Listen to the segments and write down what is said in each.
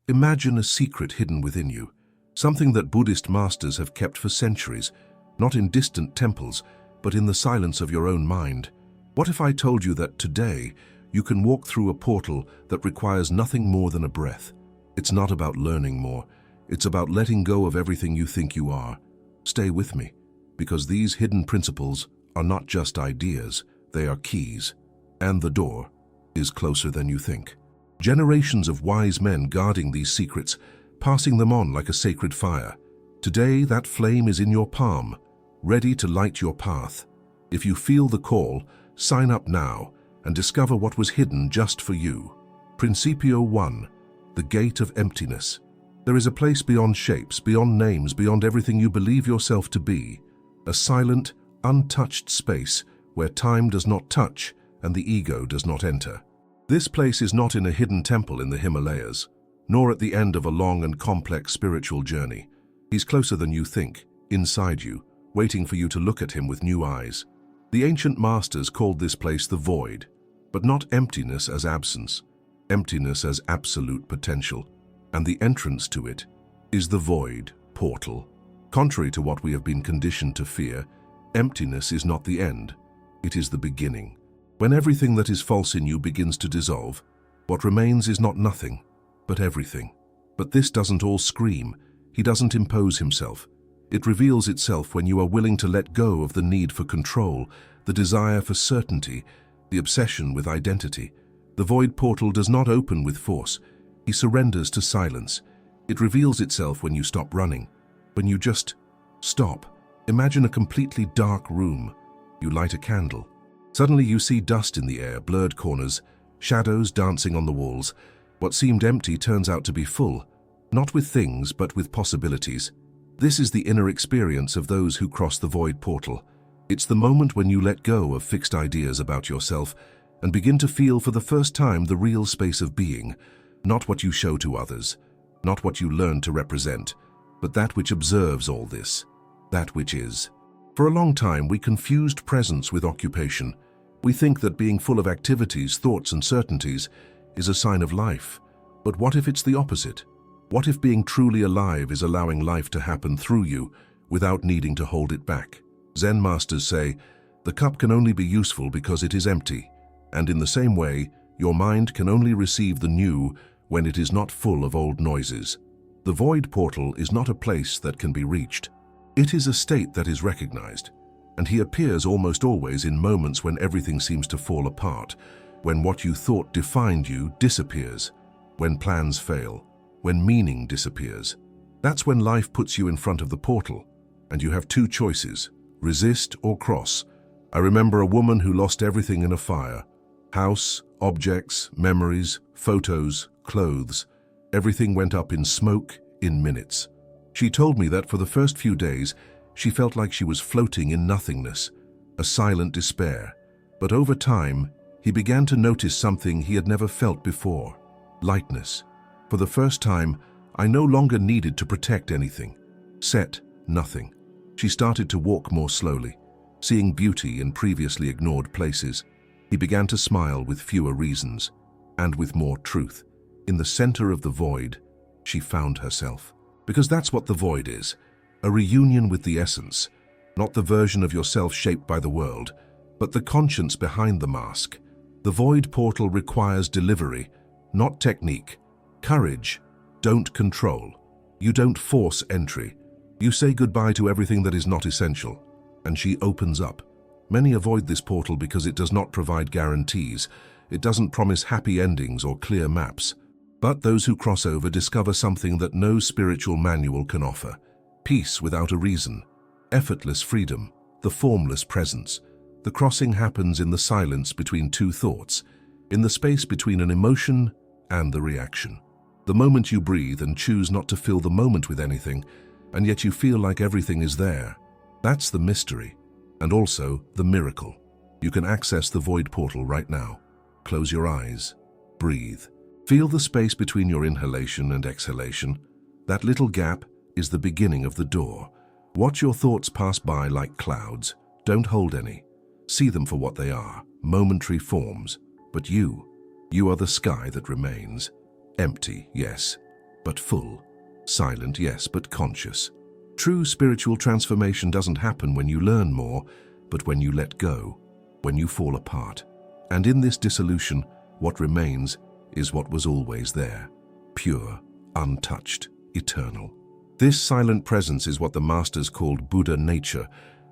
Imagine a secret hidden within you, something that Buddhist masters have kept for centuries, not in distant temples, but in the silence of your own mind. What if I told you that today you can walk through a portal that requires nothing more than a breath? It's not about learning more. It's about letting go of everything you think you are. Stay with me, because these hidden principles are not just ideas, they are keys, and the door is closer than you think. Generations of wise men guarding these secrets, passing them on like a sacred fire. Today, that flame is in your palm, ready to light your path. If you feel the call, sign up now and discover what was hidden just for you. Principio 1, the gate of emptiness. There is a place beyond shapes, beyond names, beyond everything you believe yourself to be. A silent, untouched space where time does not touch and the ego does not enter. This place is not in a hidden temple in the Himalayas, nor at the end of a long and complex spiritual journey. He's closer than you think, inside you, waiting for you to look at him with new eyes. The ancient masters called this place the void, but not emptiness as absence, emptiness as absolute potential, and the entrance to it is the void portal. Contrary to what we have been conditioned to fear, emptiness is not the end, it is the beginning. When everything that is false in you begins to dissolve, what remains is not nothing, but everything. But this doesn't all scream. He doesn't impose himself. It reveals itself when you are willing to let go of the need for control, the desire for certainty, the obsession with identity. The void portal does not open with force. He surrenders to silence. It reveals itself when you stop running, when you just stop. Imagine a completely dark room. You light a candle. Suddenly you see dust in the air, blurred corners, shadows dancing on the walls. What seemed empty turns out to be full, not with things, but with possibilities. This is the inner experience of those who cross the void portal. It's the moment when you let go of fixed ideas about yourself and begin to feel for the first time the real space of being, not what you show to others, not what you learn to represent, but that which observes all this, that which is. For a long time, we confused presence with occupation. We think that being full of activities, thoughts, and certainties is a sign of life. But what if it's the opposite? What if being truly alive is allowing life to happen through you without needing to hold it back? Zen masters say, the cup can only be useful because it is empty. And in the same way, your mind can only receive the new when it is not full of old noises. The void portal is not a place that can be reached. It is a state that is recognized, and he appears almost always in moments when everything seems to fall apart, when what you thought defined you disappears, when plans fail, when meaning disappears. That's when life puts you in front of the portal, and you have two choices, resist or cross. I remember a woman who lost everything in a fire. House, objects, memories, photos, clothes. Everything went up in smoke in minutes. She told me that for the first few days, she felt like she was floating in nothingness, a silent despair. But over time, he began to notice something he had never felt before: lightness. For the first time, I no longer needed to protect anything, set nothing. She started to walk more slowly, seeing beauty in previously ignored places. He began to smile with fewer reasons, and with more truth. In the center of the void, she found herself. Because that's what the void is, a reunion with the essence, not the version of yourself shaped by the world, but the conscience behind the mask. The void portal requires delivery, not technique. Courage, don't control. You don't force entry. You say goodbye to everything that is not essential, and she opens up. Many avoid this portal because it does not provide guarantees. It doesn't promise happy endings or clear maps. But those who cross over discover something that no spiritual manual can offer: peace without a reason, effortless freedom, the formless presence. The crossing happens in the silence between two thoughts, in the space between an emotion and the reaction. The moment you breathe and choose not to fill the moment with anything, and yet you feel like everything is there. That's the mystery, and also the miracle. You can access the void portal right now. Close your eyes, breathe. Feel the space between your inhalation and exhalation. That little gap is the beginning of the door. Watch your thoughts pass by like clouds. Don't hold any. See them for what they are, momentary forms. But you are the sky that remains. Empty, yes, but full. Silent, yes, but conscious. True spiritual transformation doesn't happen when you learn more, but when you let go, when you fall apart. And in this dissolution, what remains is what was always there, pure, untouched, eternal. This silent presence is what the masters called Buddha nature,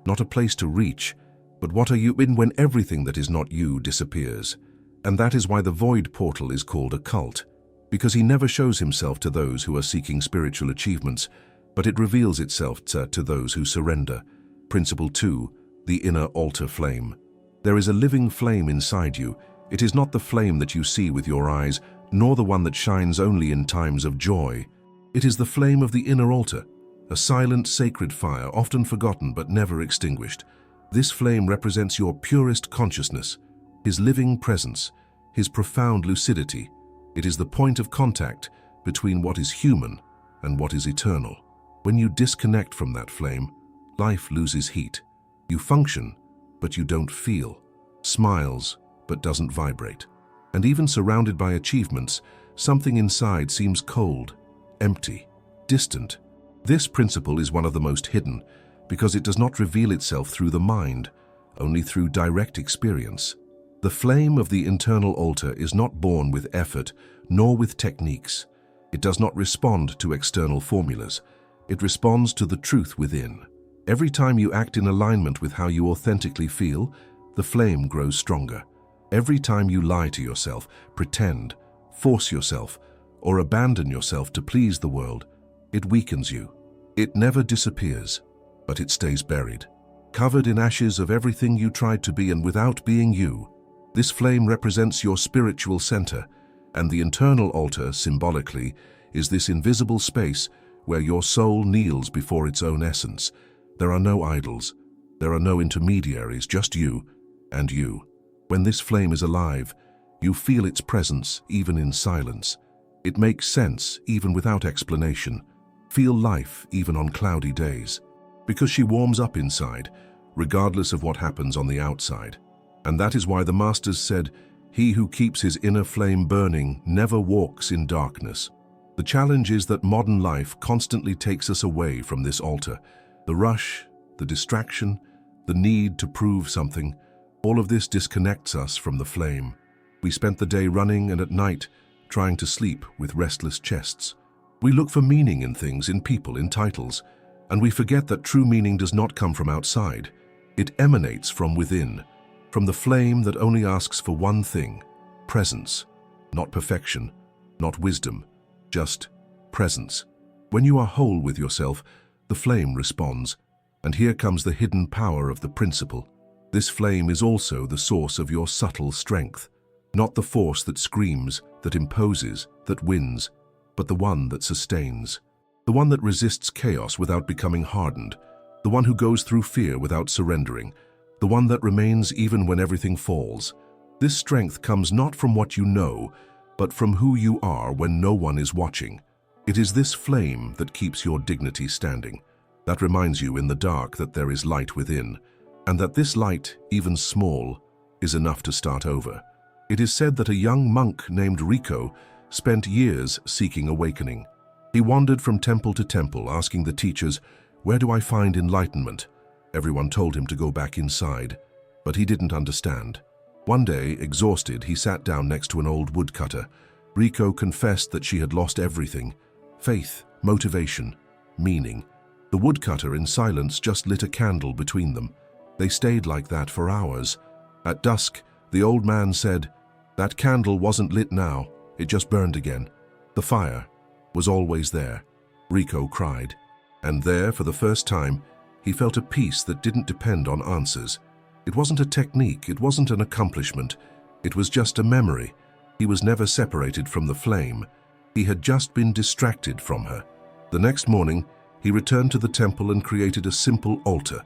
not a place to reach, but what are you in when everything that is not you disappears. And that is why the void portal is called a cult, because he never shows himself to those who are seeking spiritual achievements, but it reveals itself to those who surrender. Principle 2, the inner altar flame. There is a living flame inside you. It is not the flame that you see with your eyes, nor the one that shines only in times of joy. It is the flame of the inner altar, a silent, sacred fire, often forgotten but never extinguished. This flame represents your purest consciousness, his living presence, his profound lucidity. It is the point of contact between what is human and what is eternal. When you disconnect from that flame, life loses heat. You function, but you don't feel. Smiles, but doesn't vibrate. And even surrounded by achievements, something inside seems cold, empty, distant. This principle is one of the most hidden, because it does not reveal itself through the mind, only through direct experience. The flame of the internal altar is not born with effort, nor with techniques. It does not respond to external formulas. It responds to the truth within. Every time you act in alignment with how you authentically feel, the flame grows stronger. Every time you lie to yourself, pretend, force yourself, or abandon yourself to please the world, it weakens you. It never disappears, but it stays buried, covered in ashes of everything you tried to be and without being you. This flame represents your spiritual center, and the internal altar, symbolically, is this invisible space where your soul kneels before its own essence. There are no idols, there are no intermediaries, just you and you. When this flame is alive, you feel its presence even in silence. It makes sense even without explanation. Feel life even on cloudy days. Because she warms up inside, regardless of what happens on the outside. And that is why the masters said, "He who keeps his inner flame burning never walks in darkness." The challenge is that modern life constantly takes us away from this altar. The rush, the distraction, the need to prove something, all of this disconnects us from the flame. We spent the day running and at night trying to sleep with restless chests. We look for meaning in things, in people, in titles, and we forget that true meaning does not come from outside. It emanates from within, from the flame that only asks for one thing: presence. Not perfection, not wisdom, just presence. When you are whole with yourself, the flame responds, and here comes the hidden power of the principle. This flame is also the source of your subtle strength, not the force that screams, that imposes, that wins, but the one that sustains, the one that resists chaos without becoming hardened, the one who goes through fear without surrendering, the one that remains even when everything falls. This strength comes not from what you know, but from who you are when no one is watching. It is this flame that keeps your dignity standing, that reminds you in the dark that there is light within, and that this light, even small, is enough to start over. It is said that a young monk named Rico spent years seeking awakening. He wandered from temple to temple, asking the teachers, "Where do I find enlightenment?" Everyone told him to go back inside, but he didn't understand. One day, exhausted, he sat down next to an old woodcutter. Rico confessed that she had lost everything: faith, motivation, meaning. The woodcutter, in silence, just lit a candle between them. They stayed like that for hours. At dusk, the old man said, "That candle wasn't lit now, it just burned again. The fire was always there." Rico cried. And there, for the first time, he felt a peace that didn't depend on answers. It wasn't a technique, it wasn't an accomplishment. It was just a memory. He was never separated from the flame. He had just been distracted from her. The next morning, he returned to the temple and created a simple altar.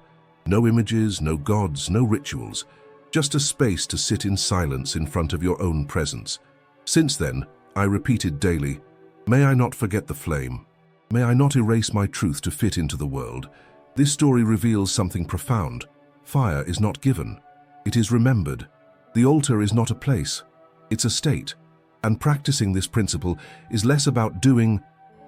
No images, no gods, no rituals. Just a space to sit in silence in front of your own presence. Since then, I repeated daily, "May I not forget the flame. May I not erase my truth to fit into the world." This story reveals something profound. Fire is not given, it is remembered. The altar is not a place, it's a state. And practicing this principle is less about doing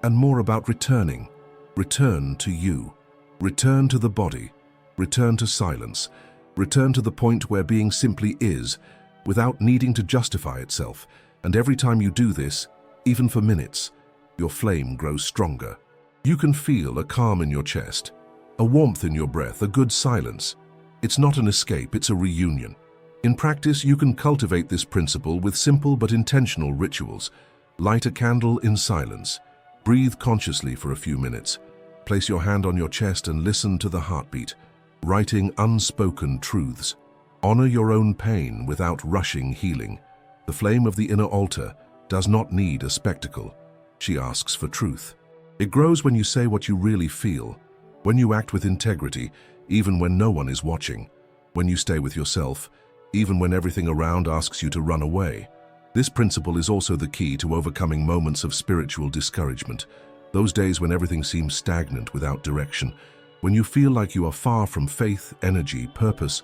and more about returning. Return to you. Return to the body. Return to silence. Return to the point where being simply is, without needing to justify itself. And every time you do this, even for minutes, your flame grows stronger. You can feel a calm in your chest, a warmth in your breath, a good silence. It's not an escape, it's a reunion. In practice, you can cultivate this principle with simple but intentional rituals. Light a candle in silence. Breathe consciously for a few minutes. Place your hand on your chest and listen to the heartbeat, writing unspoken truths. Honor your own pain without rushing healing. The flame of the inner altar does not need a spectacle. She asks for truth. It grows when you say what you really feel, when you act with integrity, even when no one is watching, when you stay with yourself, even when everything around asks you to run away. This principle is also the key to overcoming moments of spiritual discouragement, those days when everything seems stagnant without direction, when you feel like you are far from faith, energy, purpose.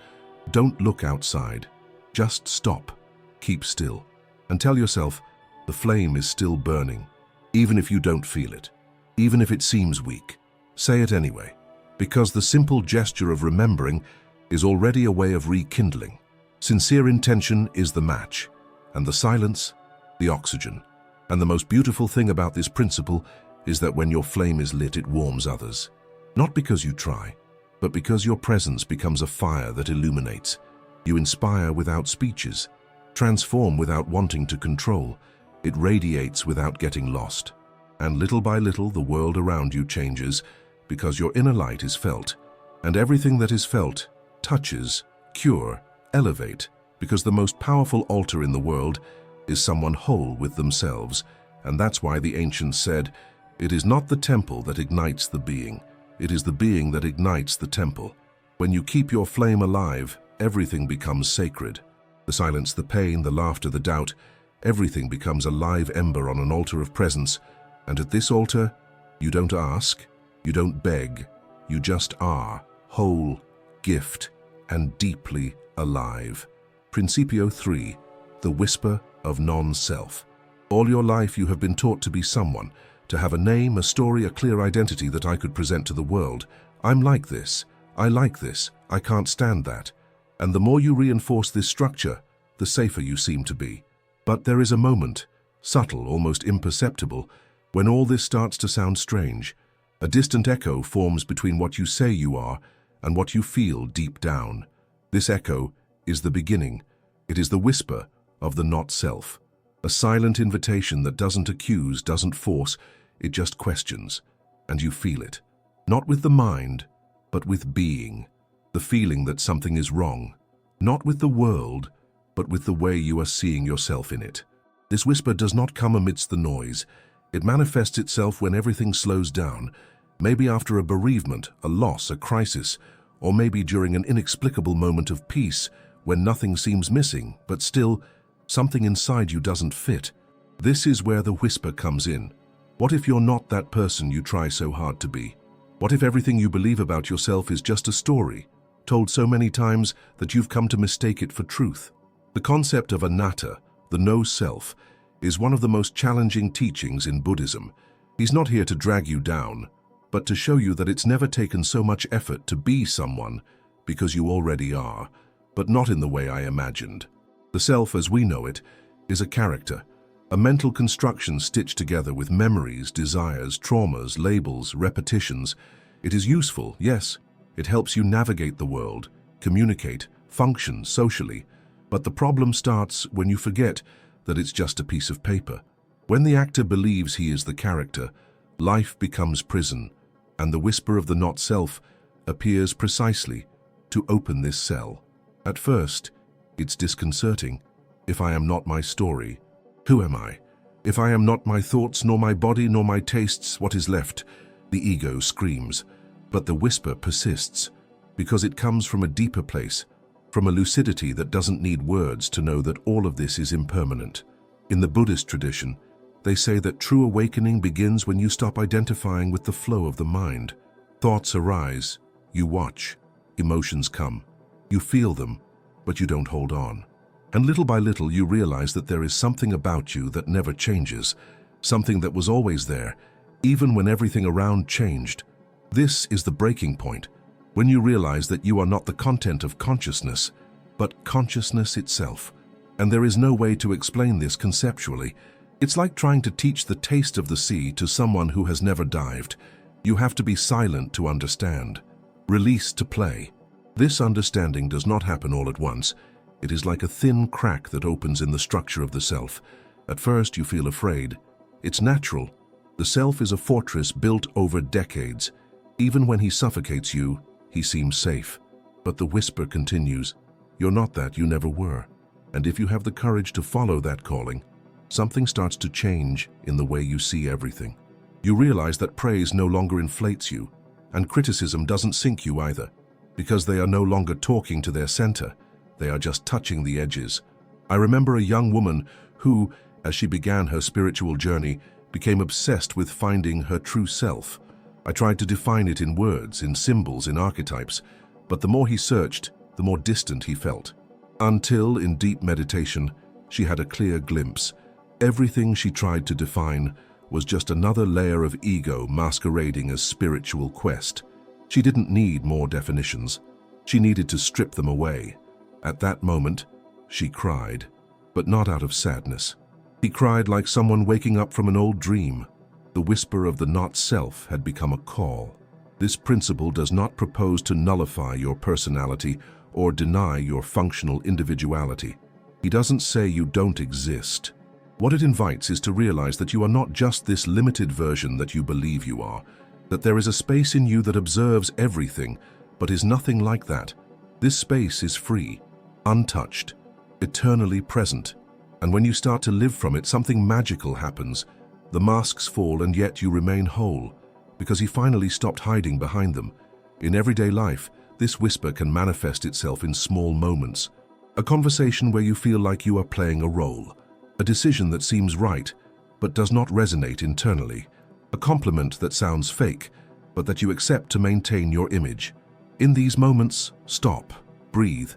Don't look outside. Just stop, keep still, and tell yourself the flame is still burning, even if you don't feel it, even if it seems weak. Say it anyway, because the simple gesture of remembering is already a way of rekindling. Sincere intention is the match, and the silence, the oxygen. And the most beautiful thing about this principle is that when your flame is lit, it warms others. Not because you try, but because your presence becomes a fire that illuminates. You inspire without speeches, transform without wanting to control. It radiates without getting lost. And little by little, the world around you changes because your inner light is felt. And everything that is felt touches, cure, elevate, because the most powerful altar in the world is someone whole with themselves. And that's why the ancients said, it is not the temple that ignites the being, it is the being that ignites the temple. When you keep your flame alive, everything becomes sacred. The silence, the pain, the laughter, the doubt, everything becomes a live ember on an altar of presence. And at this altar, you don't ask, you don't beg, you just are, whole, gift, and deeply alive. Principio 3, the whisper of non-self. All your life you have been taught to be someone, to have a name, a story, a clear identity that I could present to the world. I'm like this, I like this, I can't stand that. And the more you reinforce this structure, the safer you seem to be. But there is a moment, subtle, almost imperceptible, when all this starts to sound strange. A distant echo forms between what you say you are and what you feel deep down. This echo is the beginning. It is the whisper of the not-self. A silent invitation that doesn't accuse, doesn't force, it just questions. And you feel it. Not with the mind, but with being. The feeling that something is wrong. Not with the world, but with the way you are seeing yourself in it. This whisper does not come amidst the noise. It manifests itself when everything slows down, maybe after a bereavement, a loss, a crisis, or maybe during an inexplicable moment of peace when nothing seems missing, but still, something inside you doesn't fit. This is where the whisper comes in. What if you're not that person you try so hard to be? What if everything you believe about yourself is just a story, told so many times that you've come to mistake it for truth? The concept of anatta, the no-self, is one of the most challenging teachings in Buddhism. He's not here to drag you down, but to show you that it's never taken so much effort to be someone, because you already are, but not in the way I imagined. The self, as we know it, is a character, a mental construction stitched together with memories, desires, traumas, labels, repetitions. It is useful, yes. It helps you navigate the world, communicate, function socially. But the problem starts when you forget that it's just a piece of paper. When the actor believes he is the character, life becomes prison, and the whisper of the not-self appears precisely to open this cell. At first, it's disconcerting. If I am not my story, who am I? If I am not my thoughts, nor my body, nor my tastes, what is left? The ego screams. But the whisper persists, because it comes from a deeper place, from a lucidity that doesn't need words to know that all of this is impermanent. In the Buddhist tradition, they say that true awakening begins when you stop identifying with the flow of the mind. Thoughts arise, you watch, emotions come, you feel them, but you don't hold on. And little by little you realize that there is something about you that never changes, something that was always there, even when everything around changed. This is the breaking point, when you realize that you are not the content of consciousness, but consciousness itself. And there is no way to explain this conceptually. It's like trying to teach the taste of the sea to someone who has never dived. You have to be silent to understand, release to play. This understanding does not happen all at once. It is like a thin crack that opens in the structure of the self. At first you feel afraid. It's natural. The self is a fortress built over decades. Even when he suffocates you, he seems safe. But the whisper continues, "You're not that, you never were." And if you have the courage to follow that calling, something starts to change in the way you see everything. You realize that praise no longer inflates you, and criticism doesn't sink you either, because they are no longer talking to their center, they are just touching the edges. I remember a young woman who, as she began her spiritual journey, became obsessed with finding her true self. I tried to define it in words, in symbols, in archetypes, but the more he searched, the more distant he felt. Until, in deep meditation, she had a clear glimpse. Everything she tried to define was just another layer of ego masquerading as spiritual quest. She didn't need more definitions. She needed to strip them away. At that moment, she cried, but not out of sadness. He cried like someone waking up from an old dream. The whisper of the not-self had become a call. This principle does not propose to nullify your personality or deny your functional individuality. He doesn't say you don't exist. What it invites is to realize that you are not just this limited version that you believe you are, that there is a space in you that observes everything, but is nothing like that. This space is free, untouched, eternally present. And when you start to live from it, something magical happens. The masks fall and yet you remain whole, because he finally stopped hiding behind them. In everyday life, this whisper can manifest itself in small moments. A conversation where you feel like you are playing a role. A decision that seems right, but does not resonate internally. A compliment that sounds fake, but that you accept to maintain your image. In these moments, stop, breathe.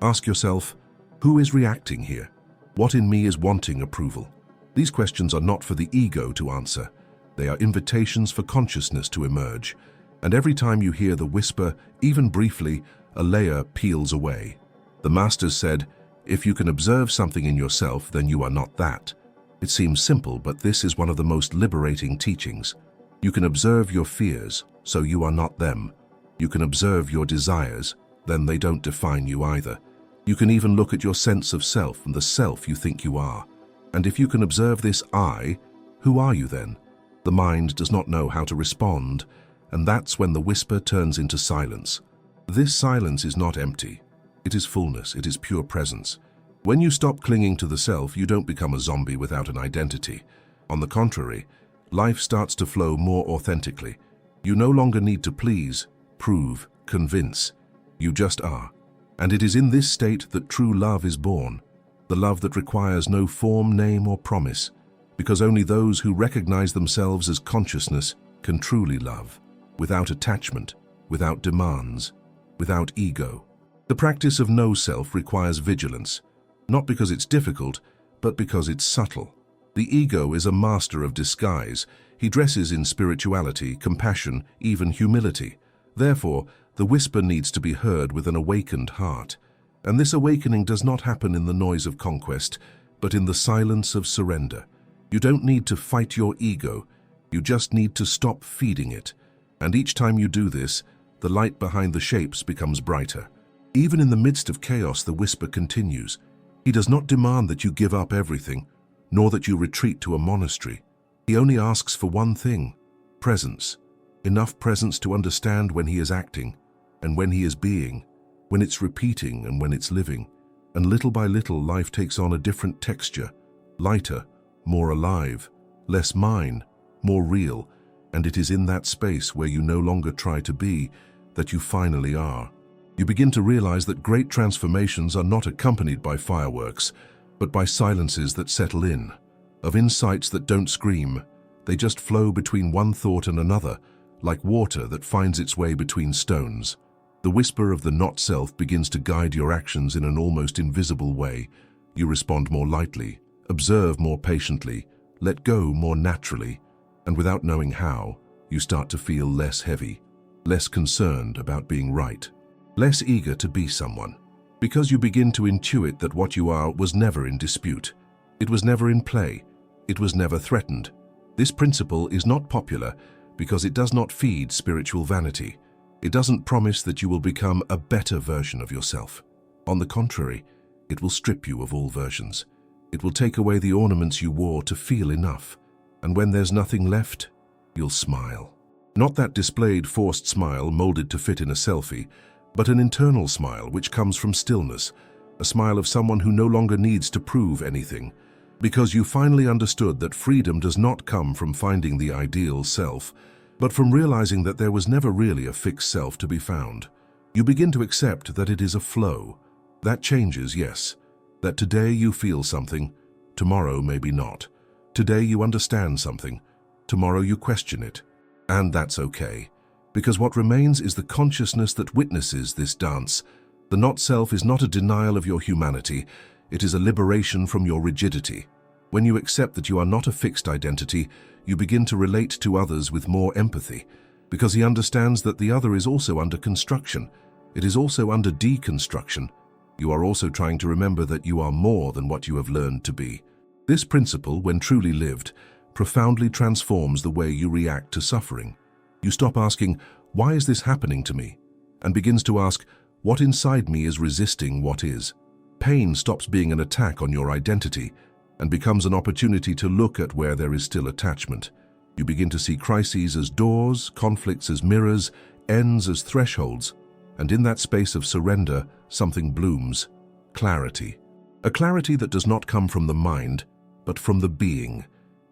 Ask yourself, who is reacting here? What in me is wanting approval? These questions are not for the ego to answer. They are invitations for consciousness to emerge. And every time you hear the whisper, even briefly, a layer peels away. The masters said, if you can observe something in yourself, then you are not that. It seems simple, but this is one of the most liberating teachings. You can observe your fears, so you are not them. You can observe your desires, then they don't define you either. You can even look at your sense of self and the self you think you are. And if you can observe this I, who are you then? The mind does not know how to respond, and that's when the whisper turns into silence. This silence is not empty. It is fullness, it is pure presence. When you stop clinging to the self, you don't become a zombie without an identity. On the contrary, life starts to flow more authentically. You no longer need to please, prove, convince. You just are. And it is in this state that true love is born. The love that requires no form, name, or promise. Because only those who recognize themselves as consciousness can truly love. Without attachment, without demands, without ego. The practice of no-self requires vigilance, not because it's difficult, but because it's subtle. The ego is a master of disguise. He dresses in spirituality, compassion, even humility. Therefore, the whisper needs to be heard with an awakened heart. And this awakening does not happen in the noise of conquest, but in the silence of surrender. You don't need to fight your ego. You just need to stop feeding it. And each time you do this, the light behind the shapes becomes brighter. Even in the midst of chaos, the whisper continues. He does not demand that you give up everything, nor that you retreat to a monastery. He only asks for one thing, presence. Enough presence to understand when he is acting, and when he is being, when it's repeating and when it's living. And little by little, life takes on a different texture, lighter, more alive, less mine, more real. And it is in that space where you no longer try to be, that you finally are. You begin to realize that great transformations are not accompanied by fireworks, but by silences that settle in, of insights that don't scream. They just flow between one thought and another, like water that finds its way between stones. The whisper of the not-self begins to guide your actions in an almost invisible way. You respond more lightly, observe more patiently, let go more naturally. And without knowing how, you start to feel less heavy, less concerned about being right, less eager to be someone, because you begin to intuit that what you are was never in dispute. It was never in play. It was never threatened. This principle is not popular because it does not feed spiritual vanity. It doesn't promise that you will become a better version of yourself. On the contrary, it will strip you of all versions. It will take away the ornaments you wore to feel enough. And when there's nothing left, you'll smile. Not that displayed forced smile molded to fit in a selfie, but an internal smile which comes from stillness, a smile of someone who no longer needs to prove anything, because you finally understood that freedom does not come from finding the ideal self, but from realizing that there was never really a fixed self to be found. You begin to accept that it is a flow. That changes, yes. That today you feel something, tomorrow maybe not. Today you understand something, tomorrow you question it. And that's okay, because what remains is the consciousness that witnesses this dance. The not-self is not a denial of your humanity, it is a liberation from your rigidity. When you accept that you are not a fixed identity, you begin to relate to others with more empathy, because he understands that the other is also under construction. It is also under deconstruction. You are also trying to remember that you are more than what you have learned to be. This principle, when truly lived, profoundly transforms the way you react to suffering. You stop asking, "Why is this happening to me?" and begins to ask, "What inside me is resisting what is?" Pain stops being an attack on your identity and becomes an opportunity to look at where there is still attachment. You begin to see crises as doors, conflicts as mirrors, ends as thresholds, and in that space of surrender, something blooms: clarity. A clarity that does not come from the mind, but from the being.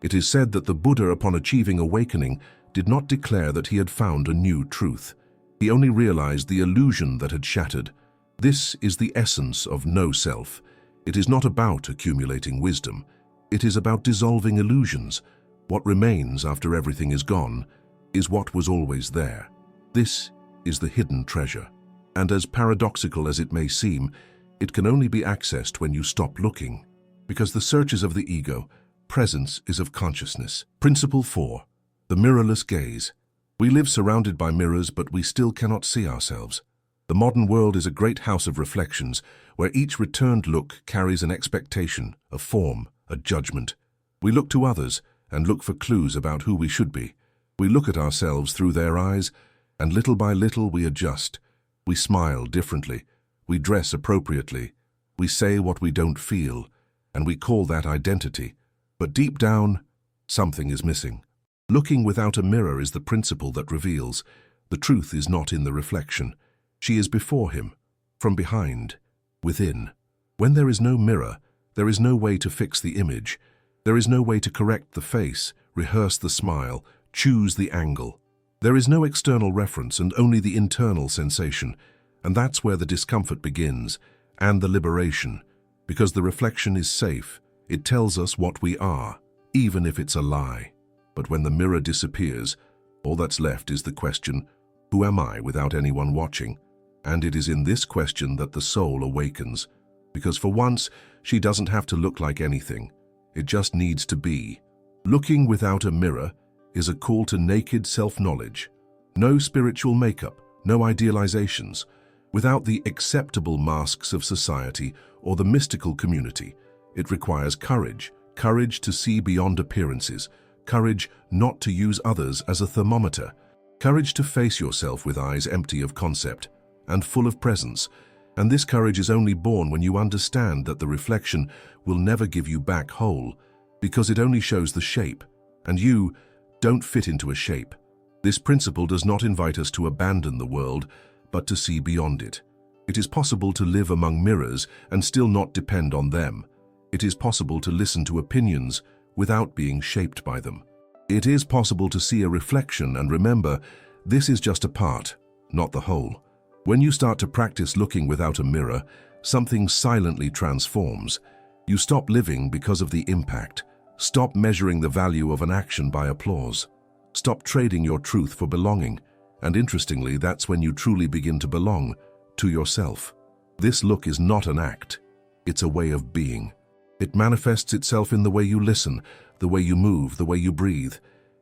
It is said that the Buddha, upon achieving awakening, did not declare that he had found a new truth. He only realized the illusion that had shattered. This is the essence of no self. It is not about accumulating wisdom. It is about dissolving illusions. What remains after everything is gone is what was always there. This is the hidden treasure. And as paradoxical as it may seem, it can only be accessed when you stop looking. Because the search is of the ego, presence is of consciousness. Principle 4. The mirrorless gaze. We live surrounded by mirrors, but we still cannot see ourselves. The modern world is a great house of reflections, where each returned look carries an expectation, a form, a judgment. We look to others and look for clues about who we should be. We look at ourselves through their eyes, and little by little we adjust. We smile differently. We dress appropriately. We say what we don't feel, and we call that identity. But deep down, something is missing. Looking without a mirror is the principle that reveals. The truth is not in the reflection. She is before him, from behind, within. When there is no mirror, there is no way to fix the image. There is no way to correct the face, rehearse the smile, choose the angle. There is no external reference and only the internal sensation. And that's where the discomfort begins, and the liberation. Because the reflection is safe, it tells us what we are, even if it's a lie. But when the mirror disappears, all that's left is the question, who am I without anyone watching? And it is in this question that the soul awakens. Because for once, she doesn't have to look like anything. It just needs to be. Looking without a mirror is a call to naked self-knowledge. No spiritual makeup, no idealizations. Without the acceptable masks of society or the mystical community, it requires courage, courage to see beyond appearances, courage not to use others as a thermometer, courage to face yourself with eyes empty of concept and full of presence. And this courage is only born when you understand that the reflection will never give you back whole, because it only shows the shape, and you don't fit into a shape. This principle does not invite us to abandon the world, but to see beyond it. It is possible to live among mirrors and still not depend on them. It is possible to listen to opinions without being shaped by them. It is possible to see a reflection and remember, this is just a part, not the whole. When you start to practice looking without a mirror, something silently transforms. You stop living because of the impact. Stop measuring the value of an action by applause. Stop trading your truth for belonging. And interestingly, that's when you truly begin to belong to yourself. This look is not an act. It's a way of being. It manifests itself in the way you listen, the way you move, the way you breathe.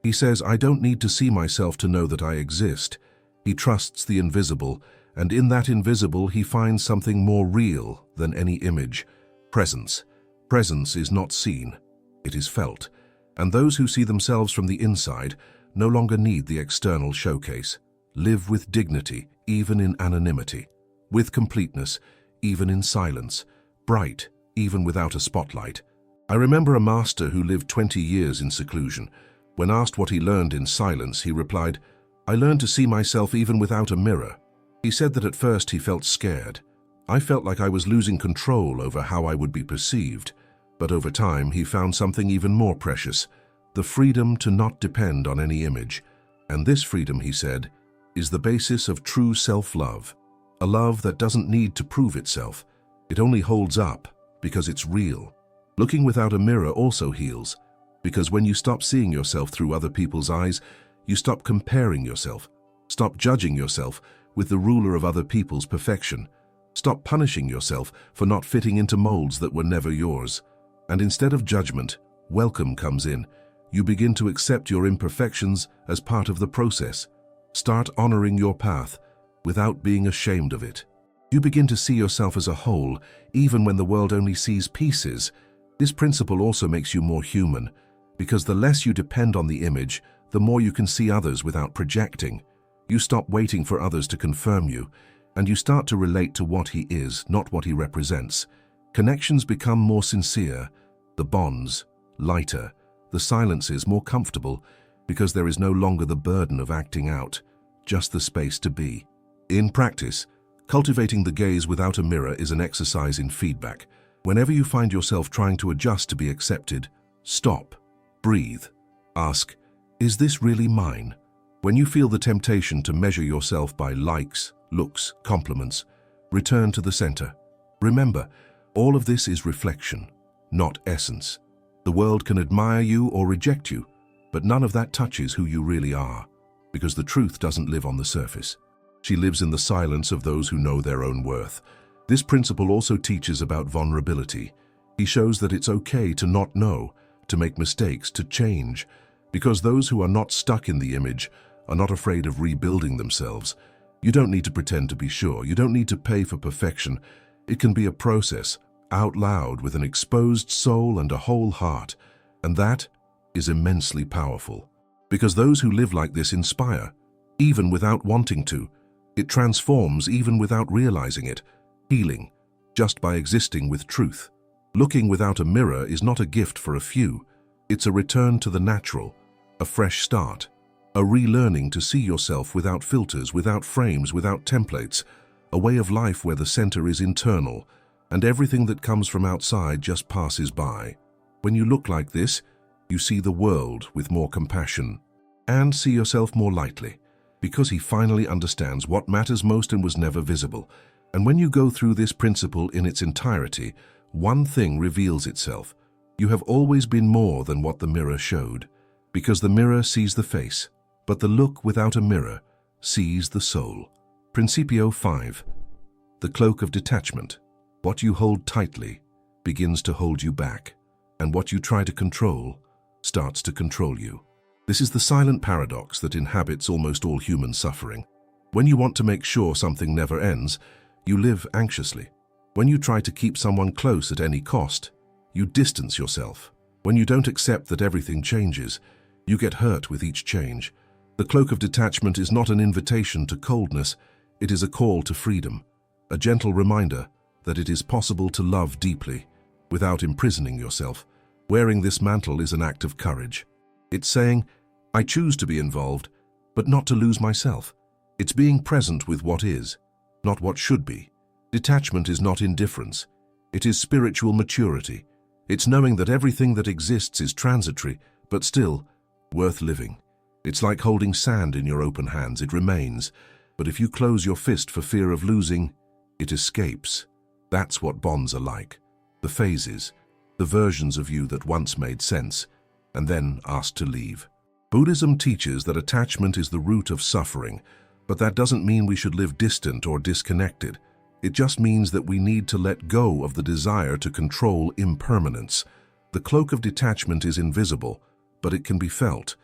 He says, I don't need to see myself to know that I exist. He trusts the invisible, and in that invisible he finds something more real than any image. Presence. Presence is not seen, it is felt. And those who see themselves from the inside no longer need the external showcase. Live with dignity, even in anonymity. With completeness, even in silence. Bright, even without a spotlight. I remember a master who lived 20 years in seclusion. When asked what he learned in silence, he replied, I learned to see myself even without a mirror. He said that at first he felt scared. I felt like I was losing control over how I would be perceived. But over time, he found something even more precious, the freedom to not depend on any image. And this freedom, he said, is the basis of true self-love. A love that doesn't need to prove itself. It only holds up because it's real. Looking without a mirror also heals, because when you stop seeing yourself through other people's eyes, you stop comparing yourself, stop judging yourself with the ruler of other people's perfection, stop punishing yourself for not fitting into molds that were never yours. And instead of judgment, welcome comes in. You begin to accept your imperfections as part of the process. Start honoring your path without being ashamed of it. You begin to see yourself as a whole, even when the world only sees pieces. This principle also makes you more human, because the less you depend on the image, the more you can see others without projecting. You stop waiting for others to confirm you, and you start to relate to what he is, not what he represents. Connections become more sincere, the bonds lighter, the silences more comfortable, because there is no longer the burden of acting out, just the space to be. In practice, cultivating the gaze without a mirror is an exercise in feedback. Whenever you find yourself trying to adjust to be accepted, stop, breathe, ask, is this really mine? When you feel the temptation to measure yourself by likes, looks, compliments, return to the center. Remember, all of this is reflection, not essence. The world can admire you or reject you, but none of that touches who you really are, because the truth doesn't live on the surface. She lives in the silence of those who know their own worth. This principle also teaches about vulnerability. He shows that it's okay to not know, to make mistakes, to change, because those who are not stuck in the image are not afraid of rebuilding themselves. You don't need to pretend to be sure. You don't need to pay for perfection. It can be a process, out loud, with an exposed soul and a whole heart. And that is immensely powerful, because those who live like this inspire, even without wanting to. It transforms even without realizing it, healing, just by existing with truth. Looking without a mirror is not a gift for a few. It's a return to the natural, a fresh start, a relearning to see yourself without filters, without frames, without templates, a way of life where the center is internal, and everything that comes from outside just passes by. When you look like this, you see the world with more compassion and see yourself more lightly, because he finally understands what matters most and was never visible. And when you go through this principle in its entirety, one thing reveals itself. You have always been more than what the mirror showed, because the mirror sees the face, but the look without a mirror sees the soul. Principio 5. The cloak of detachment. What you hold tightly begins to hold you back, and what you try to control starts to control you. This is the silent paradox that inhabits almost all human suffering. When you want to make sure something never ends, you live anxiously. When you try to keep someone close at any cost, you distance yourself. When you don't accept that everything changes, you get hurt with each change. The cloak of detachment is not an invitation to coldness, it is a call to freedom, a gentle reminder that it is possible to love deeply without imprisoning yourself. Wearing this mantle is an act of courage. It's saying, I choose to be involved, but not to lose myself. It's being present with what is, not what should be. Detachment is not indifference. It is spiritual maturity. It's knowing that everything that exists is transitory, but still worth living. It's like holding sand in your open hands. It remains, but if you close your fist for fear of losing, it escapes. That's what bonds are like. The phases, the versions of you that once made sense, and then asked to leave. Buddhism teaches that attachment is the root of suffering, but that doesn't mean we should live distant or disconnected. It just means that we need to let go of the desire to control impermanence. The cloak of detachment is invisible, but it can be felt.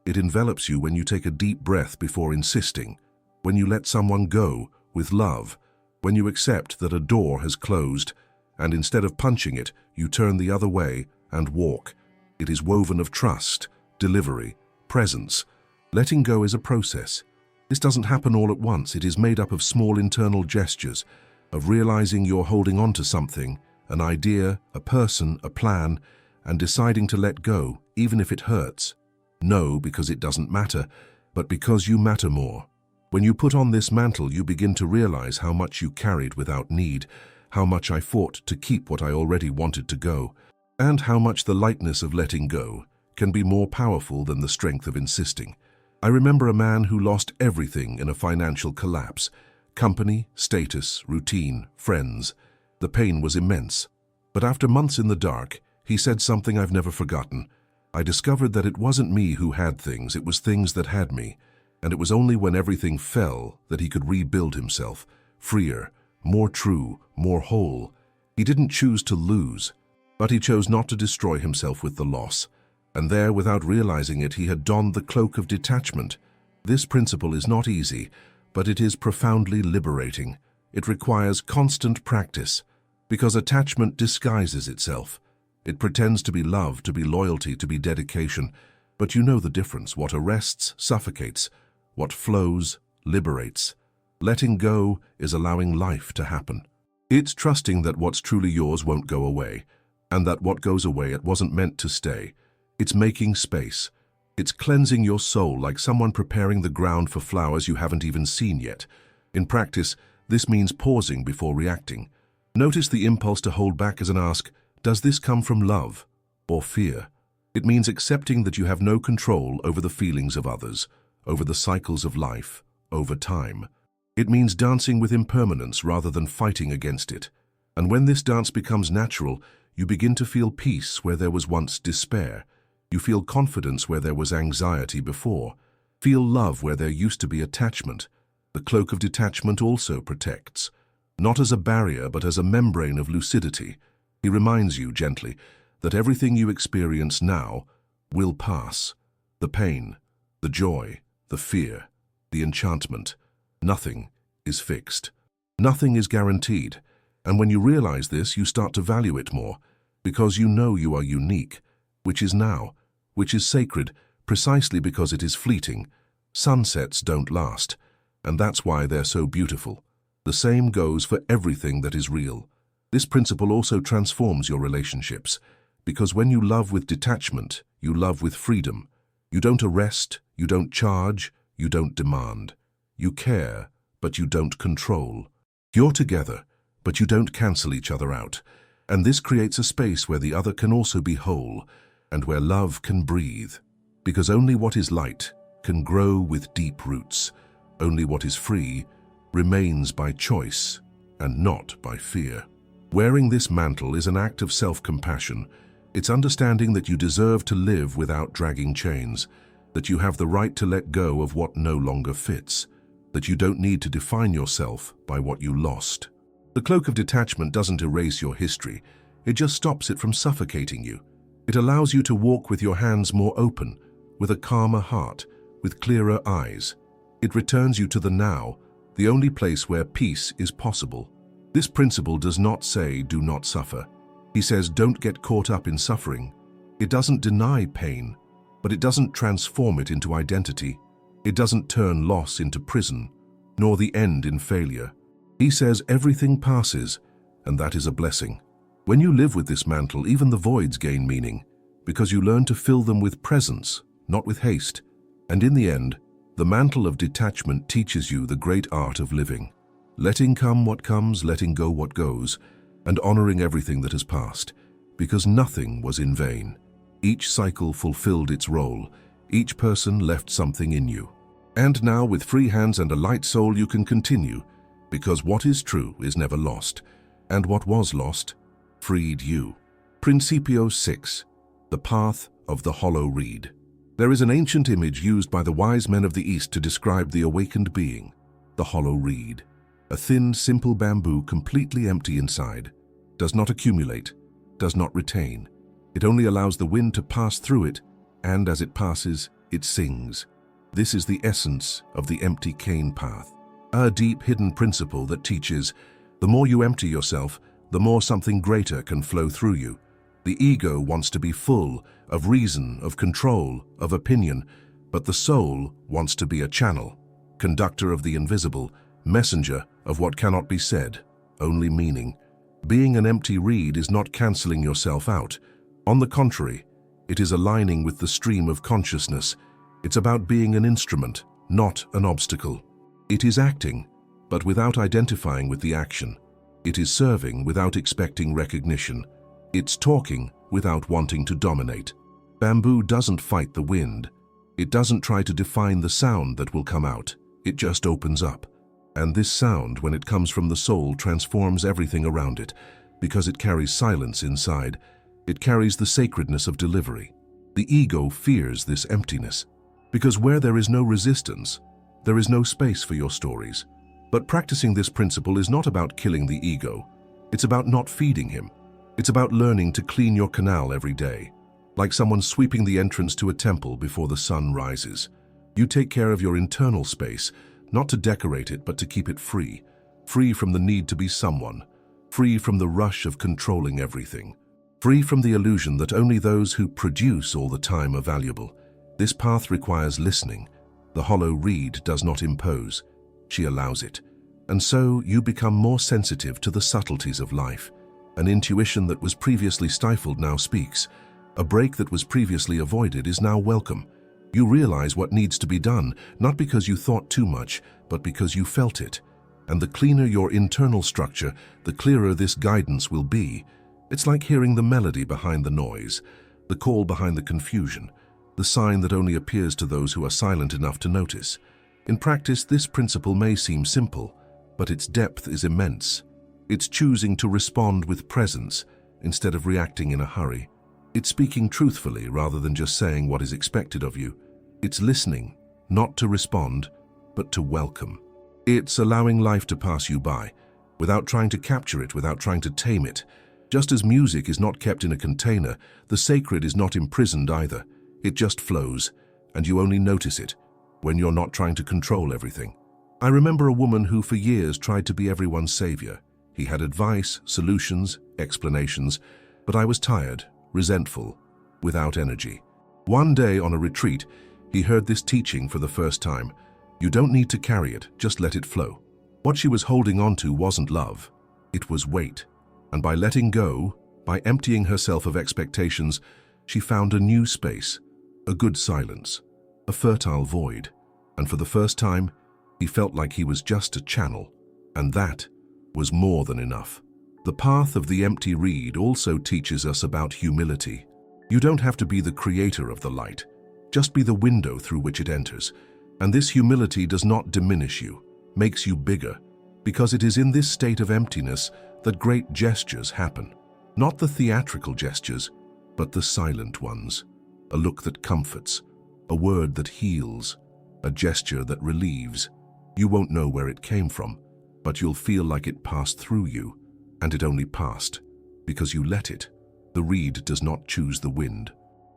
It envelops you when you take a deep breath before insisting, when you let someone go with love, when you accept that a door has closed, and instead of punching it, you turn the other way and walk. It is woven of trust, delivery, presence. Letting go is a process. This doesn't happen all at once. It is made up of small internal gestures, of realizing you're holding on to something, an idea, a person, a plan, and deciding to let go, even if it hurts. No, because it doesn't matter, but because you matter more. When you put on this mantle, you begin to realize how much you carried without need, how much I fought to keep what I already wanted to go, and how much the lightness of letting go can be more powerful than the strength of insisting. I remember a man who lost everything in a financial collapse: company, status, routine, friends. The pain was immense. But after months in the dark, he said something I've never forgotten. I discovered that it wasn't me who had things, it was things that had me. And it was only when everything fell that he could rebuild himself, freer, more true, more whole. He didn't choose to lose, but he chose not to destroy himself with the loss. And there, without realizing it, he had donned the cloak of detachment. This principle is not easy, but it is profoundly liberating. It requires constant practice, because attachment disguises itself. It pretends to be love, to be loyalty, to be dedication, but you know the difference. What arrests suffocates, what flows liberates. Letting go is allowing life to happen. It's trusting that what's truly yours won't go away, and that what goes away, it wasn't meant to stay. It's making space. It's cleansing your soul like someone preparing the ground for flowers you haven't even seen yet. In practice, this means pausing before reacting. Notice the impulse to hold back and ask, does this come from love or fear? It means accepting that you have no control over the feelings of others, over the cycles of life, over time. It means dancing with impermanence rather than fighting against it. And when this dance becomes natural, you begin to feel peace where there was once despair. You feel confidence where there was anxiety before. Feel love where there used to be attachment. The cloak of detachment also protects, not as a barrier but as a membrane of lucidity. He reminds you gently that everything you experience now will pass. The pain, the joy, the fear, the enchantment. Nothing is fixed. Nothing is guaranteed. And when you realize this, you start to value it more, because you know you are unique, which is now, which is sacred, precisely because it is fleeting. Sunsets don't last, and that's why they're so beautiful. The same goes for everything that is real. This principle also transforms your relationships, because when you love with detachment, you love with freedom. You don't arrest, you don't charge, you don't demand. You care, but you don't control. You're together, but you don't cancel each other out. And this creates a space where the other can also be whole, and where love can breathe. Because only what is light can grow with deep roots. Only what is free remains by choice and not by fear. Wearing this mantle is an act of self-compassion. It's understanding that you deserve to live without dragging chains, that you have the right to let go of what no longer fits, that you don't need to define yourself by what you lost. The cloak of detachment doesn't erase your history. It just stops it from suffocating you. It allows you to walk with your hands more open, with a calmer heart, with clearer eyes. It returns you to the now, the only place where peace is possible. This principle does not say, do not suffer. He says, don't get caught up in suffering. It doesn't deny pain, but it doesn't transform it into identity. It doesn't turn loss into prison, nor the end in failure. He says everything passes, and that is a blessing. When you live with this mantle, even the voids gain meaning, because you learn to fill them with presence, not with haste. And in the end, the mantle of detachment teaches you the great art of living. Letting come what comes, letting go what goes, and honoring everything that has passed, because nothing was in vain. Each cycle fulfilled its role. Each person left something in you. And now, with free hands and a light soul, you can continue, because what is true is never lost, and what was lost freed you. Principio 6. The Path of the Hollow Reed. There is an ancient image used by the wise men of the East to describe the awakened being, the hollow reed. A thin, simple bamboo, completely empty inside, does not accumulate, does not retain. It only allows the wind to pass through it, and as it passes, it sings. This is the essence of the empty cane path. A deep hidden principle that teaches, the more you empty yourself, the more something greater can flow through you. The ego wants to be full of reason, of control, of opinion, but the soul wants to be a channel, conductor of the invisible, messenger of what cannot be said, only meaning. Being an empty reed is not cancelling yourself out. On the contrary, it is aligning with the stream of consciousness. It's about being an instrument, not an obstacle. It is acting, but without identifying with the action. It is serving without expecting recognition. It's talking without wanting to dominate. Bamboo doesn't fight the wind. It doesn't try to define the sound that will come out. It just opens up. And this sound, when it comes from the soul, transforms everything around it, because it carries silence inside. It carries the sacredness of delivery. The ego fears this emptiness, because where there is no resistance, there is no space for your stories. But practicing this principle is not about killing the ego. It's about not feeding him. It's about learning to clean your canal every day, like someone sweeping the entrance to a temple before the sun rises. You take care of your internal space, not to decorate it, but to keep it free. Free from the need to be someone. Free from the rush of controlling everything. Free from the illusion that only those who produce all the time are valuable. This path requires listening. The hollow reed does not impose. She allows it. And so you become more sensitive to the subtleties of life. An intuition that was previously stifled now speaks. A break that was previously avoided is now welcome. You realize what needs to be done, not because you thought too much, but because you felt it. And the cleaner your internal structure, the clearer this guidance will be. It's like hearing the melody behind the noise, the call behind the confusion, the sign that only appears to those who are silent enough to notice. In practice, this principle may seem simple, but its depth is immense. It's choosing to respond with presence instead of reacting in a hurry. It's speaking truthfully rather than just saying what is expected of you. It's listening, not to respond, but to welcome. It's allowing life to pass you by, without trying to capture it, without trying to tame it. Just as music is not kept in a container, the sacred is not imprisoned either. It just flows, and you only notice it when you're not trying to control everything. I remember a woman who for years tried to be everyone's savior. He had advice, solutions, explanations, but I was tired, resentful, without energy. One day on a retreat, he heard this teaching for the first time. You don't need to carry it, just let it flow. What she was holding on to wasn't love, it was weight. And by letting go, by emptying herself of expectations, she found a new space, a good silence, a fertile void. And for the first time, he felt like he was just a channel, and that was more than enough. The path of the empty reed also teaches us about humility. You don't have to be the creator of the light, just be the window through which it enters. And this humility does not diminish you, makes you bigger, because it is in this state of emptiness that great gestures happen. Not the theatrical gestures, but the silent ones. A look that comforts, a word that heals, a gesture that relieves. You won't know where it came from, but you'll feel like it passed through you. And it only passed because you let it. The reed does not choose the wind.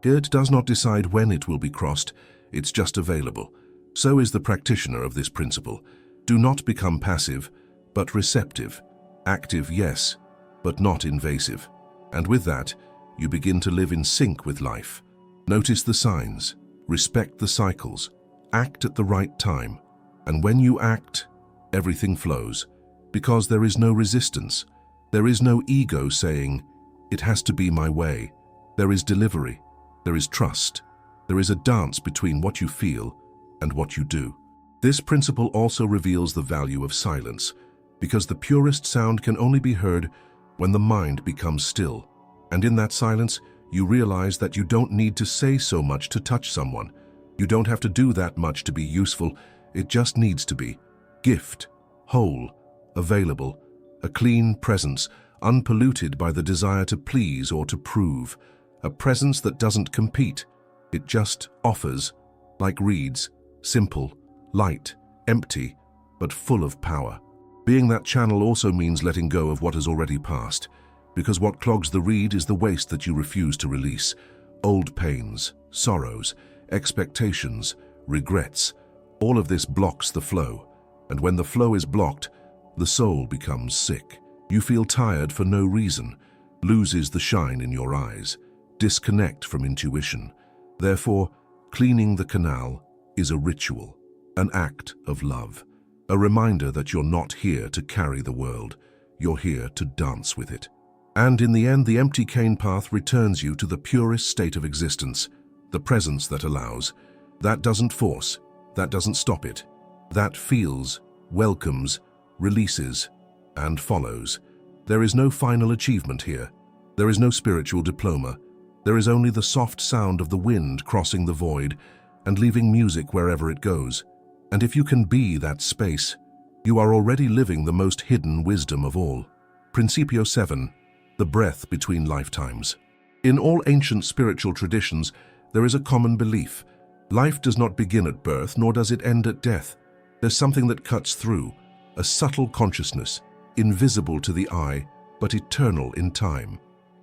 It does not decide when it will be crossed. It's just available. So is the practitioner of this principle. Do not become passive, but receptive. Active, yes, but not invasive. And with that, you begin to live in sync with life. Notice the signs, respect the cycles, act at the right time. And when you act, everything flows, because there is no resistance. There is no ego saying, it has to be my way. There is delivery. There is trust. There is a dance between what you feel and what you do. This principle also reveals the value of silence, because the purest sound can only be heard when the mind becomes still. And in that silence, you realize that you don't need to say so much to touch someone. You don't have to do that much to be useful. It just needs to be gift, whole, available, a clean presence, unpolluted by the desire to please or to prove, a presence that doesn't compete. It just offers, like reeds, simple, light, empty, but full of power. Being that channel also means letting go of what has already passed, because what clogs the reed is the waste that you refuse to release. Old pains, sorrows, expectations, regrets. All of this blocks the flow. And when the flow is blocked, the soul becomes sick. You feel tired for no reason, loses the shine in your eyes, disconnect from intuition. Therefore, cleaning the canal is a ritual, an act of love, a reminder that you're not here to carry the world, you're here to dance with it. And in the end, the empty cane path returns you to the purest state of existence, the presence that allows. That doesn't force, that doesn't stop it. That feels, welcomes, releases, and follows. There is no final achievement here. There is no spiritual diploma. There is only the soft sound of the wind crossing the void and leaving music wherever it goes. And if you can be that space, you are already living the most hidden wisdom of all. Principio 7, the breath between lifetimes. In all ancient spiritual traditions, there is a common belief. Life does not begin at birth, nor does it end at death. There's something that cuts through, a subtle consciousness, invisible to the eye, but eternal in time.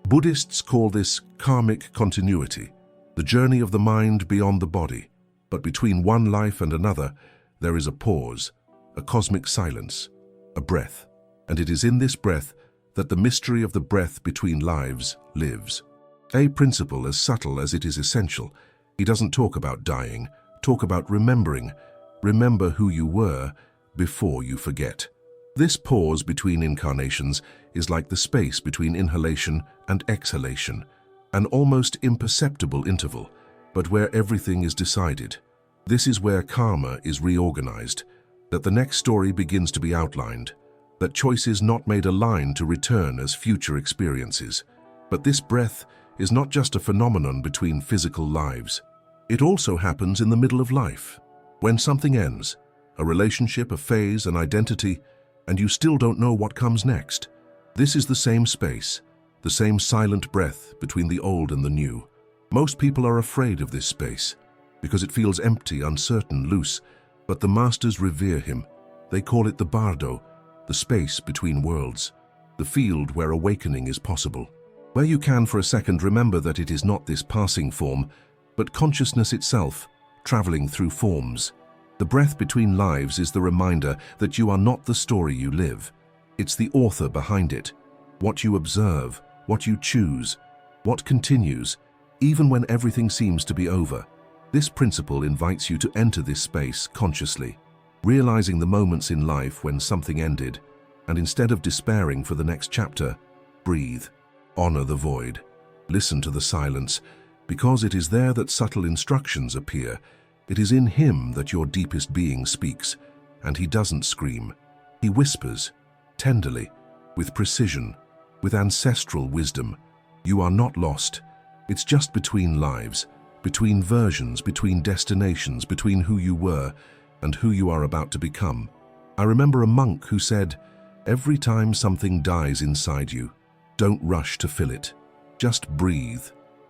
Buddhists call this karmic continuity, the journey of the mind beyond the body. But between one life and another, there is a pause, a cosmic silence, a breath. And it is in this breath that the mystery of the breath between lives lives. A principle as subtle as it is essential. He doesn't talk about dying, talk about remembering. Remember who you were before you forget. This pause between incarnations is like the space between inhalation and exhalation, an almost imperceptible interval, but where everything is decided. This is where karma is reorganized, that the next story begins to be outlined, that choices not made align to return as future experiences. But this breath is not just a phenomenon between physical lives. It also happens in the middle of life, when something ends, a relationship, a phase, an identity, and you still don't know what comes next. This is the same space, the same silent breath between the old and the new. Most people are afraid of this space because it feels empty, uncertain, loose, but the masters revere him. They call it the bardo, the space between worlds, the field where awakening is possible, where you can for a second remember that it is not this passing form, but consciousness itself, traveling through forms. The breath between lives is the reminder that you are not the story you live. It's the author behind it, what you observe, what you choose, what continues, even when everything seems to be over. This principle invites you to enter this space consciously, realizing the moments in life when something ended, and instead of despairing for the next chapter, breathe, honor the void, listen to the silence, because it is there that subtle instructions appear. It is in him that your deepest being speaks, and he doesn't scream. He whispers, tenderly, with precision, with ancestral wisdom. You are not lost. It's just between lives, between versions, between destinations, between who you were and who you are about to become. I remember a monk who said, every time something dies inside you, don't rush to fill it. Just breathe.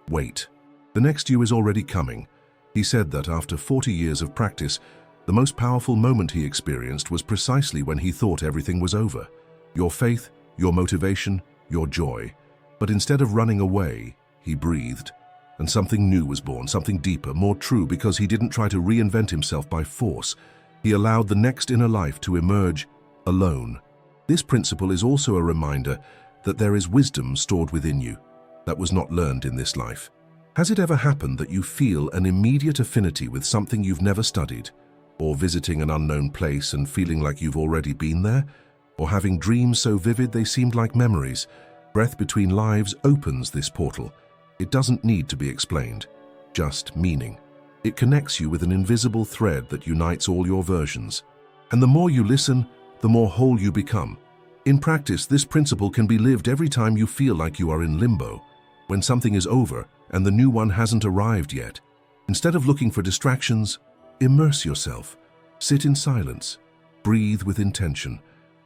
Wait. The next you is already coming. He said that after 40 years of practice, the most powerful moment he experienced was precisely when he thought everything was over. Your faith, your motivation, your joy. But instead of running away, he breathed. And something new was born, something deeper, more true, because he didn't try to reinvent himself by force. He allowed the next inner life to emerge alone. This principle is also a reminder that there is wisdom stored within you that was not learned in this life. Has it ever happened that you feel an immediate affinity with something you've never studied, or visiting an unknown place and feeling like you've already been there, or having dreams so vivid they seemed like memories? Breath between lives opens this portal. It doesn't need to be explained, just meaning. It connects you with an invisible thread that unites all your versions. And the more you listen, the more whole you become. In practice, this principle can be lived every time you feel like you are in limbo, when something is over and the new one hasn't arrived yet. Instead of looking for distractions, immerse yourself. Sit in silence. Breathe with intention.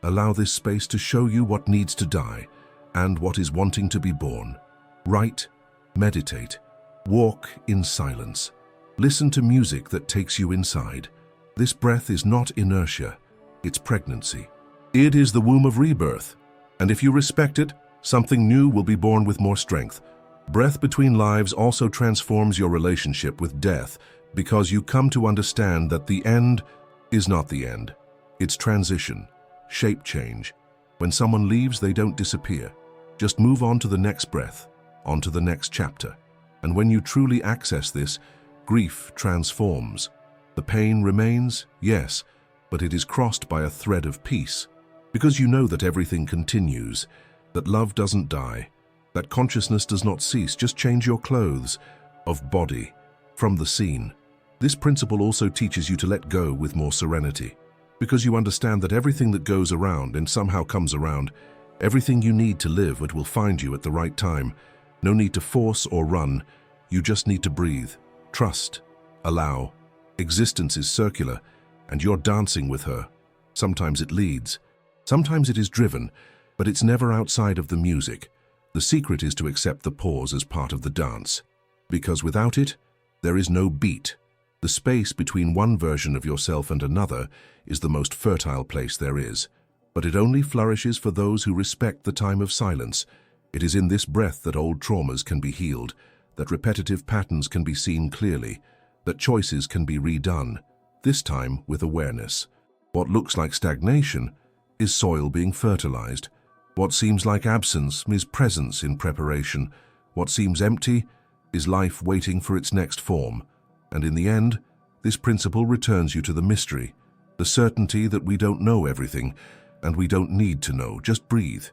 Allow this space to show you what needs to die and what is wanting to be born. Write, meditate, walk in silence. Listen to music that takes you inside. This breath is not inertia, it's pregnancy. It is the womb of rebirth, and if you respect it, something new will be born with more strength. Breath between lives also transforms your relationship with death Because you come to understand that the end is not the end. It's transition, shape change. When someone leaves, they don't disappear. Just move on to the next breath, on to the next chapter. And when you truly access this, grief transforms. The pain remains, yes, but it is crossed by a thread of peace. Because you know that everything continues, that love doesn't die, that consciousness does not cease. Just change your clothes of body from the scene. This principle also teaches you to let go with more serenity, because you understand that everything that goes around and somehow comes around, everything you need to live, it will find you at the right time. No need to force or run. You just need to breathe, trust, allow. Existence is circular, and you're dancing with her. Sometimes it leads, sometimes it is driven, but it's never outside of the music. The secret is to accept the pause as part of the dance, because without it, there is no beat. The space between one version of yourself and another is the most fertile place there is, but it only flourishes for those who respect the time of silence. It is in this breath that old traumas can be healed, that repetitive patterns can be seen clearly, that choices can be redone, this time with awareness. What looks like stagnation is soil being fertilized. What seems like absence is presence in preparation. What seems empty is life waiting for its next form. And in the end, this principle returns you to the mystery, the certainty that we don't know everything, and we don't need to know. Just breathe,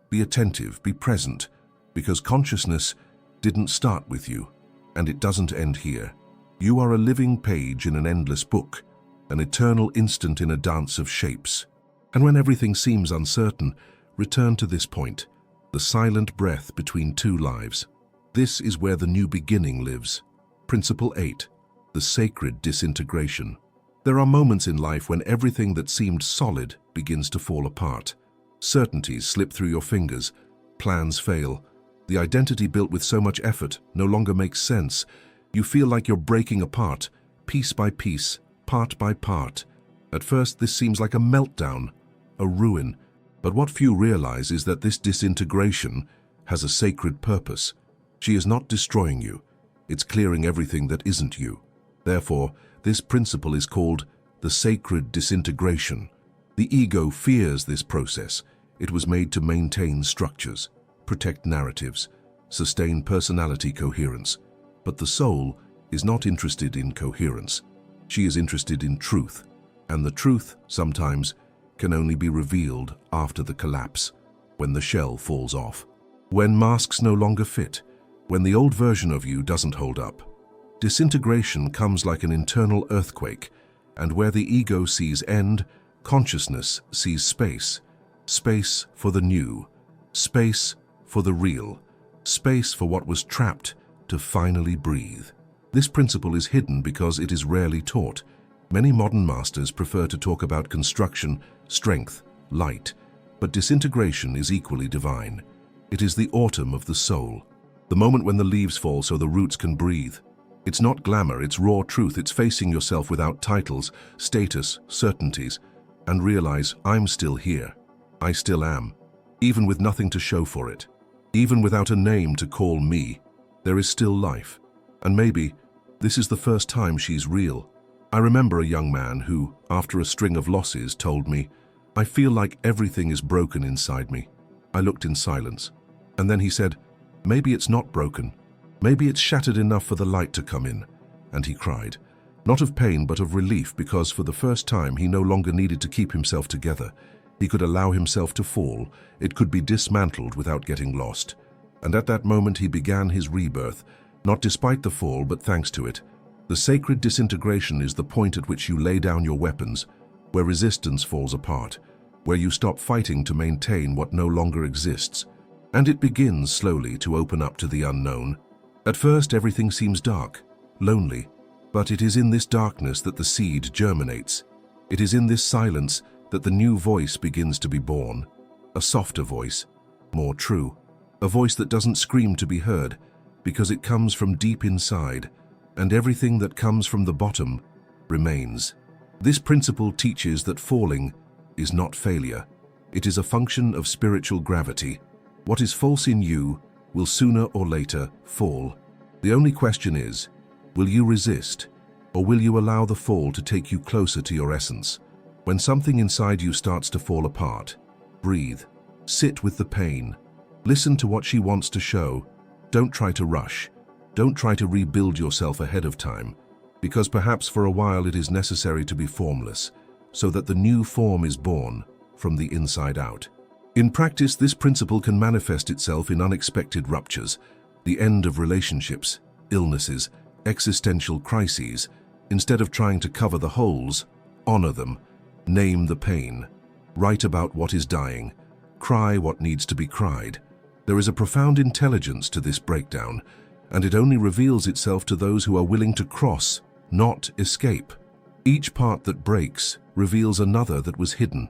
be attentive, be present, because consciousness didn't start with you, and it doesn't end here. You are a living page in an endless book, an eternal instant in a dance of shapes. And when everything seems uncertain, return to this point, the silent breath between two lives. This is where the new beginning lives. Principle 8. The sacred disintegration. There are moments in life when everything that seemed solid begins to fall apart. Certainties slip through your fingers, plans fail. The identity built with so much effort no longer makes sense. You feel like you're breaking apart, piece by piece, part by part. At first, this seems like a meltdown, a ruin. But what few realize is that this disintegration has a sacred purpose. She is not destroying you. It's clearing everything that isn't you. Therefore, this principle is called the sacred disintegration. The ego fears this process. It was made to maintain structures, protect narratives, sustain personality coherence. But the soul is not interested in coherence. She is interested in truth, and the truth, sometimes, can only be revealed after the collapse, when the shell falls off, when masks no longer fit, when the old version of you doesn't hold up. Disintegration comes like an internal earthquake, and where the ego sees end, consciousness sees space. Space for the new, space for the real, space for what was trapped to finally breathe. This principle is hidden because it is rarely taught. Many modern masters prefer to talk about construction, strength, light, but disintegration is equally divine. It is the autumn of the soul, the moment when the leaves fall so the roots can breathe. It's not glamour, it's raw truth. It's facing yourself without titles, status, certainties, and realize, I'm still here. I still am, even with nothing to show for it. Even without a name to call me, there is still life. And maybe this is the first time she's real. I remember a young man who, after a string of losses, told me, I feel like everything is broken inside me. I looked in silence. And then he said, maybe it's not broken. Maybe it's shattered enough for the light to come in. And he cried, not of pain but of relief, because for the first time he no longer needed to keep himself together. He could allow himself to fall. It could be dismantled without getting lost. And at that moment he began his rebirth, not despite the fall but thanks to it. The sacred disintegration is the point at which you lay down your weapons, where resistance falls apart, where you stop fighting to maintain what no longer exists. And it begins slowly to open up to the unknown. At first everything seems dark, lonely, but it is in this darkness that the seed germinates. It is in this silence that the new voice begins to be born. A softer voice, more true. A voice that doesn't scream to be heard, because it comes from deep inside, and everything that comes from the bottom remains. This principle teaches that falling is not failure. It is a function of spiritual gravity. What is false in you will sooner or later fall. The only question is, will you resist, Or will you allow the fall to take you closer to your essence? When something inside you starts to fall apart, breathe. Sit with the pain. Listen to what she wants to show. Don't try to rush. Don't try to rebuild yourself ahead of time, because perhaps for a while it is necessary to be formless, so that the new form is born from the inside out. In practice, this principle can manifest itself in unexpected ruptures, the end of relationships, illnesses, existential crises. Instead of trying to cover the holes, honor them, name the pain, write about what is dying, cry what needs to be cried. There is a profound intelligence to this breakdown, and it only reveals itself to those who are willing to cross, not escape. Each part that breaks reveals another that was hidden.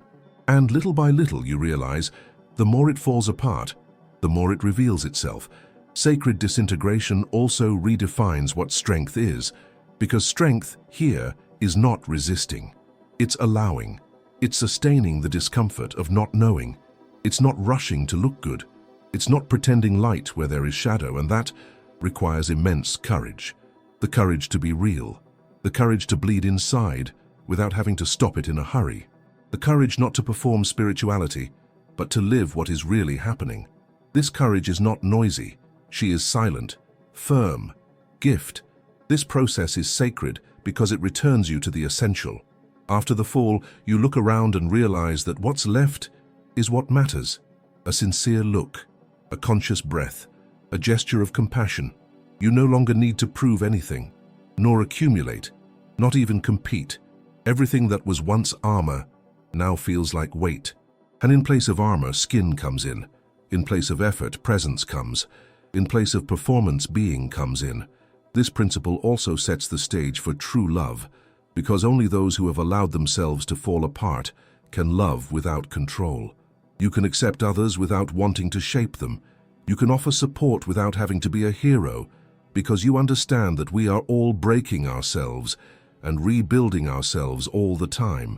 And little by little you realize, the more it falls apart, the more it reveals itself. Sacred disintegration also redefines what strength is, because strength here is not resisting. It's allowing. It's sustaining the discomfort of not knowing. It's not rushing to look good. It's not pretending light where there is shadow, and that requires immense courage. The courage to be real. The courage to bleed inside without having to stop it in a hurry. The courage not to perform spirituality, but to live what is really happening. This courage is not noisy. She is silent, firm, gift. This process is sacred because it returns you to the essential. After the fall, you look around and realize that what's left is what matters. A sincere look, a conscious breath, a gesture of compassion. You no longer need to prove anything, nor accumulate, not even compete. Everything that was once armor now feels like weight. And in place of armor, skin comes in. In place of effort, presence comes. In place of performance, being comes in. This principle also sets the stage for true love, because only those who have allowed themselves to fall apart can love without control. You can accept others without wanting to shape them. You can offer support without having to be a hero, because you understand that we are all breaking ourselves and rebuilding ourselves all the time.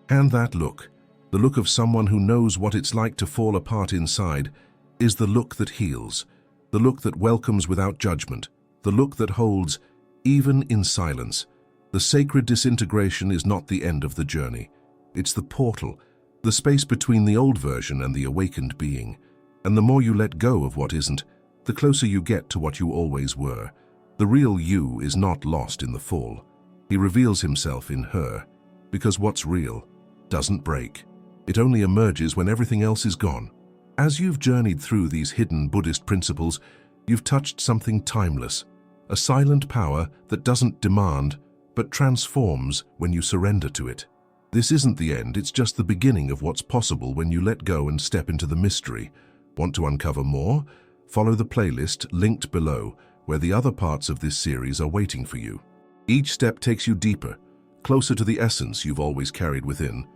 And that look, the look of someone who knows what it's like to fall apart inside, is the look that heals, the look that welcomes without judgment, the look that holds, even in silence. The sacred disintegration is not the end of the journey. It's the portal, the space between the old version and the awakened being. And the more you let go of what isn't, the closer you get to what you always were. The real you is not lost in the fall. He reveals himself in her, because what's real doesn't break. It only emerges when everything else is gone. As you've journeyed through these hidden Buddhist principles, you've touched something timeless, a silent power that doesn't demand, but transforms when you surrender to it. This isn't the end, it's just the beginning of what's possible when you let go and step into the mystery. Want to uncover more? Follow the playlist linked below, where the other parts of this series are waiting for you. Each step takes you deeper, closer to the essence you've always carried within.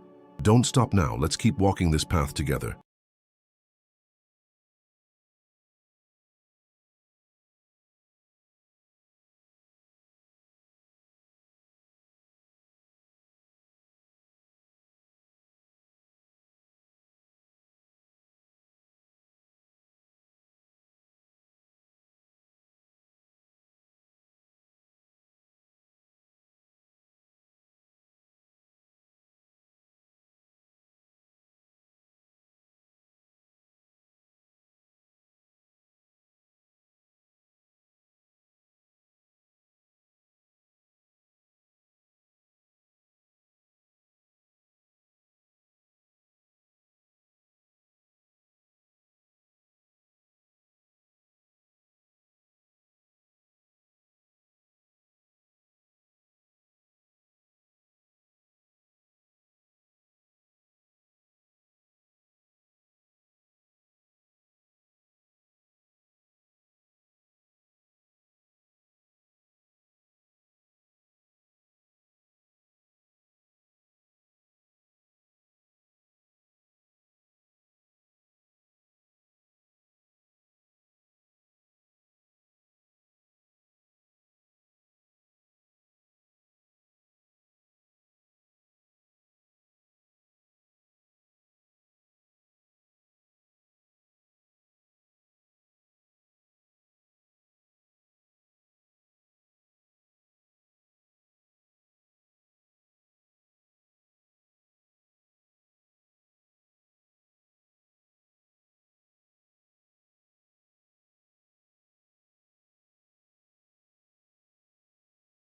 Don't stop now, let's keep walking this path together.